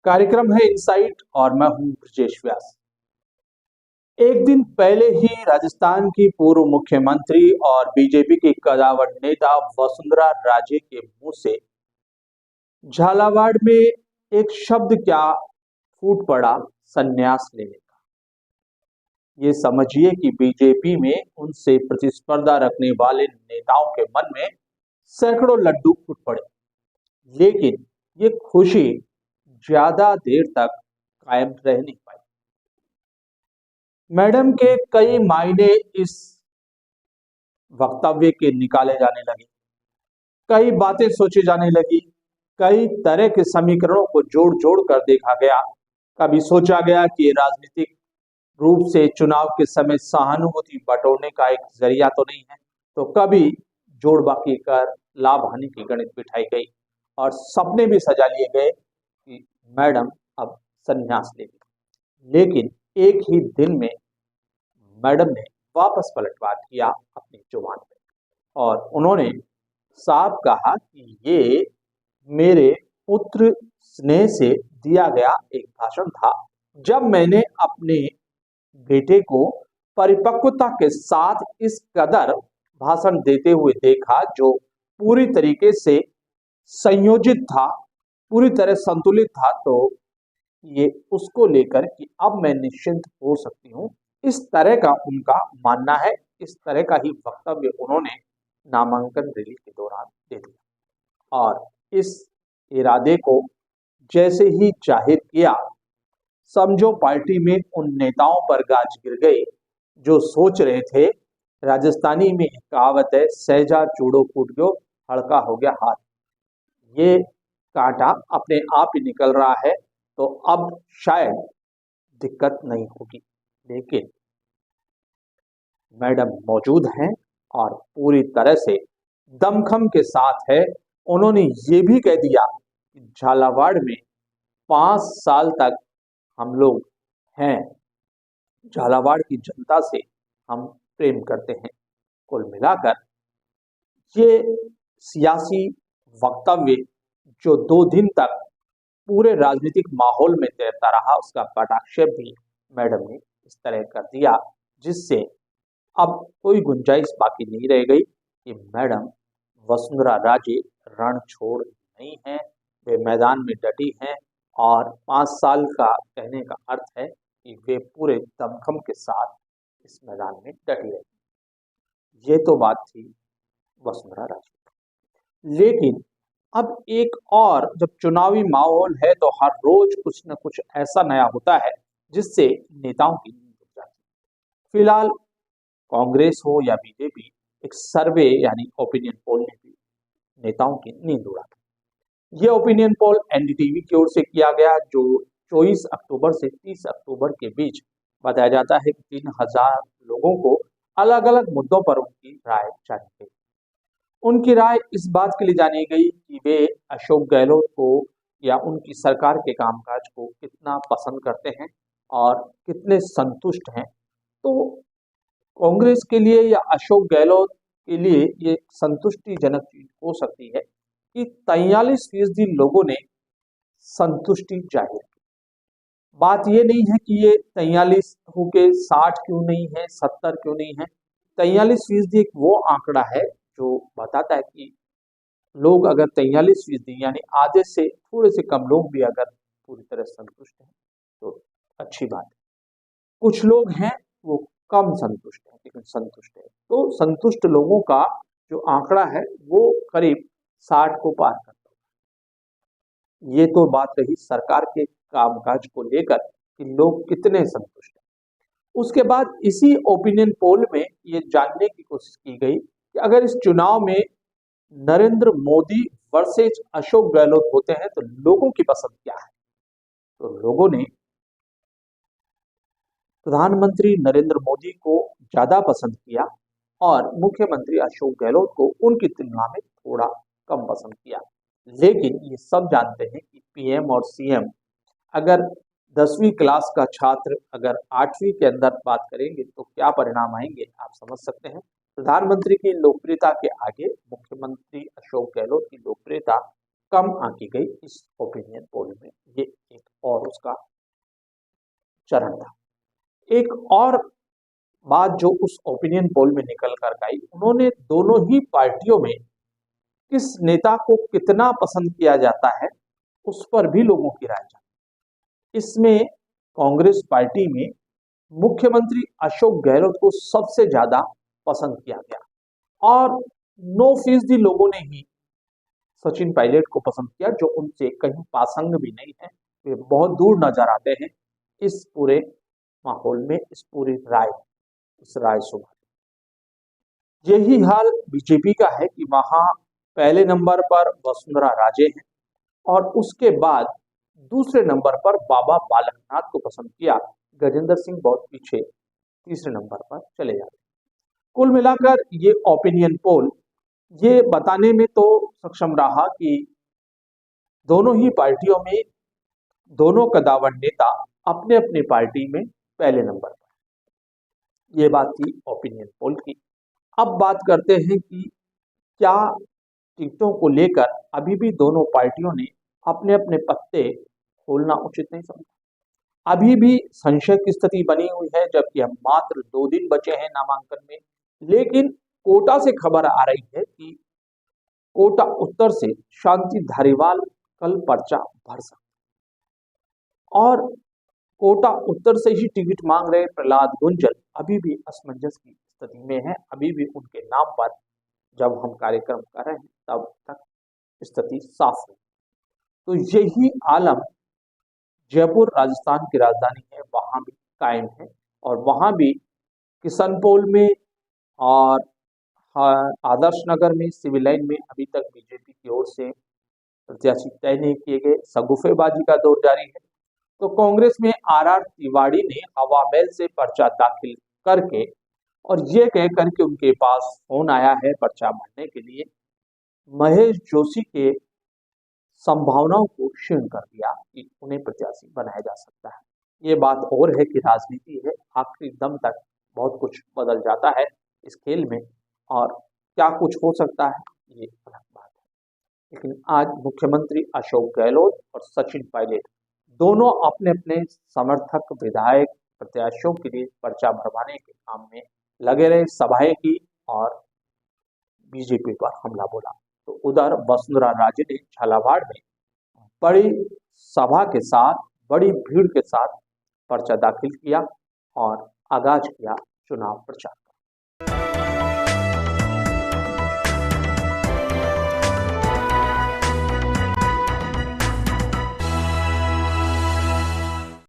कार्यक्रम है इनसाइट और मैं हूं ब्रजेश व्यास। एक दिन पहले ही राजस्थान की पूर्व मुख्यमंत्री और बीजेपी की कदावर नेता वसुंधरा राजे के मुंह से झालावाड़ में एक शब्द क्या फूट पड़ा, संन्यास लेने का। ये समझिए कि बीजेपी में उनसे प्रतिस्पर्धा रखने वाले नेताओं के मन में सैकड़ों लड्डू फूट पड़े, लेकिन ये खुशी ज्यादा देर तक कायम रह नहीं पाई। मैडम के कई मायने इस वक्तव्य के निकाले जाने लगे, कई बातें सोची जाने लगी, कई तरह के समीकरणों को जोड़ जोड़ कर देखा गया। कभी सोचा गया कि राजनीतिक रूप से चुनाव के समय सहानुभूति बटोरने का एक जरिया तो नहीं है, तो कभी जोड़ बाकी कर लाभ हानि की गणित बिठाई गई और सपने भी सजा लिए गए कि मैडम अब संन्यास लेगी। लेकिन एक ही दिन में मैडम ने वापस पलटवार किया अपनी जुबान पे और उन्होंने साफ कहा कि ये मेरे पुत्र स्नेह से दिया गया एक भाषण था, जब मैंने अपने बेटे को परिपक्वता के साथ इस कदर भाषण देते हुए देखा, जो पूरी तरीके से संयोजित था, पूरी तरह संतुलित था, तो ये उसको लेकर कि अब मैं निश्चिंत हो सकती हूँ, इस तरह का उनका मानना है। इस तरह का ही वक्तव्य उन्होंने नामांकन रैली के दौरान दे दिया और इस इरादे को जैसे ही जाहिर किया, समझो पार्टी में उन नेताओं पर गाज गिर गई जो सोच रहे थे, राजस्थानी में एक कहावत है, सहजा चूड़ो फूट गयो, हल्का हो गया हाथ। ये कांटा अपने आप ही निकल रहा है, तो अब शायद दिक्कत नहीं होगी। लेकिन मैडम मौजूद हैं और पूरी तरह से दमखम के साथ है। उन्होंने ये भी कह दिया कि झालावाड़ में 5 साल तक हम लोग हैं, झालावाड़ की जनता से हम प्रेम करते हैं। कुल मिलाकर ये सियासी वक्तव्य जो 2 दिन तक पूरे राजनीतिक माहौल में तैरता रहा, उसका पटाक्षेप भी मैडम ने इस तरह कर दिया, जिससे अब कोई गुंजाइश बाकी नहीं रह गई कि मैडम वसुंधरा राजे रण छोड़ नहीं है, वे मैदान में डटी हैं और 5 साल का कहने का अर्थ है कि वे पूरे दमखम के साथ इस मैदान में डटी रही। ये तो बात थी वसुंधरा राजे। लेकिन अब एक और, जब चुनावी माहौल है तो हर रोज कुछ न कुछ ऐसा नया होता है जिससे नेताओं की नींद उड़ जाती है। फिलहाल कांग्रेस हो या बीजेपी, एक सर्वे यानी ओपिनियन पोल ने भी नेताओं की नींद उड़ा दी। यह ओपिनियन पोल एनडीटीवी की ओर से किया गया, जो 24 अक्टूबर से 30 अक्टूबर के बीच बताया जाता है कि 3000 लोगों को अलग अलग मुद्दों पर उनकी राय जानी गई। उनकी राय इस बात के लिए जानी गई कि वे अशोक गहलोत को या उनकी सरकार के कामकाज को कितना पसंद करते हैं और कितने संतुष्ट हैं। तो कांग्रेस के लिए या अशोक गहलोत के लिए ये संतुष्टिजनक चीज हो सकती है कि 43% लोगों ने संतुष्टि जाहिर की। बात ये नहीं है कि ये 43 होके 60 क्यों नहीं है, 70 क्यों नहीं है। 43% एक वो आंकड़ा है जो बताता है कि लोग अगर 43% यानी आधे से थोड़े से कम लोग भी अगर पूरी तरह संतुष्ट हैं तो अच्छी बात है। कुछ लोग हैं वो कम संतुष्ट है लेकिन संतुष्ट है, तो संतुष्ट लोगों का जो आंकड़ा है वो करीब 60 को पार करता है। ये तो बात रही सरकार के कामकाज को लेकर कि लोग कितने संतुष्ट हैं। उसके बाद इसी ओपिनियन पोल में ये जानने की कोशिश की गई कि अगर इस चुनाव में नरेंद्र मोदी वर्सेज अशोक गहलोत होते हैं तो लोगों की पसंद क्या है। तो लोगों ने प्रधानमंत्री नरेंद्र मोदी को ज्यादा पसंद किया और मुख्यमंत्री अशोक गहलोत को उनकी तुलना में थोड़ा कम पसंद किया। लेकिन ये सब जानते हैं कि पीएम और सीएम, अगर 10वीं क्लास का छात्र अगर 8वीं के अंदर बात करेंगे तो क्या परिणाम आएंगे, आप समझ सकते हैं। प्रधानमंत्री की लोकप्रियता के आगे मुख्यमंत्री अशोक गहलोत की लोकप्रियता कम आंकी गई इस ओपिनियन पोल में। ये एक और उसका चरण था। एक और बात जो उस ओपिनियन पोल में निकल कर आई, उन्होंने दोनों ही पार्टियों में किस नेता को कितना पसंद किया जाता है उस पर भी लोगों की राय जानी। इसमें कांग्रेस पार्टी में मुख्यमंत्री अशोक गहलोत को सबसे ज्यादा पसंद किया गया और 9% लोगों ने ही सचिन पायलट को पसंद किया, जो उनसे कहीं पासंग भी नहीं है। वे बहुत दूर नजर आते हैं इस पूरे माहौल में, इस पूरी इस राय सुबह। यही हाल बीजेपी का है कि वहां पहले नंबर पर वसुंधरा राजे हैं और उसके बाद दूसरे नंबर पर बाबा बालकनाथ को पसंद किया। गजेंद्र सिंह बहुत पीछे तीसरे नंबर पर चले जाते हैं। कुल मिलाकर ये ओपिनियन पोल ये बताने में तो सक्षम रहा कि दोनों ही पार्टियों में दोनों कदावर नेता अपने अपने पार्टी में पहले नंबर पर। ये बात थी ओपिनियन पोल की। अब बात करते हैं कि क्या टिकटों को लेकर अभी भी दोनों पार्टियों ने अपने अपने पत्ते खोलना उचित नहीं समझा। अभी भी संशय की स्थिति बनी हुई है, जबकि हम मात्र 2 दिन बचे हैं नामांकन में। लेकिन कोटा से खबर आ रही है कि कोटा उत्तर से शांति धारीवाल कल पर्चा भर सकते और कोटा उत्तर से ही टिकट मांग रहे प्रहलाद गुंजल अभी भी असमंजस की स्थिति में है। अभी भी उनके नाम पर जब हम कार्यक्रम कर रहे हैं तब तक स्थिति साफ है। तो यही आलम जयपुर राजस्थान की राजधानी है, वहां भी कायम है और वहां भी किशनपोल में और आदर्श नगर में, सिविल लाइन में अभी तक बीजेपी की ओर से प्रत्याशी तय नहीं किए गए। सगुफेबाजी का दौर जारी है। तो कांग्रेस में आर तिवारी ने हवा महल से पर्चा दाखिल करके और ये कहकर के उनके पास फोन आया है पर्चा भरने के लिए, महेश जोशी के संभावनाओं को क्षीण कर दिया कि उन्हें प्रत्याशी बनाया जा सकता है। ये बात और है कि राजनीति है, आखिरी दम तक बहुत कुछ बदल जाता है इस खेल में और क्या कुछ हो सकता है ये अलग बात है। लेकिन आज मुख्यमंत्री अशोक गहलोत और सचिन पायलट दोनों अपने अपने समर्थक विधायक प्रत्याशियों के लिए पर्चा भरवाने के काम में लगे रहे, सभाएं की और बीजेपी पर हमला बोला। तो उधर वसुंधरा राजे ने झालावाड़ में बड़ी सभा के साथ, बड़ी भीड़ के साथ पर्चा दाखिल किया और आगाज किया चुनाव प्रचार।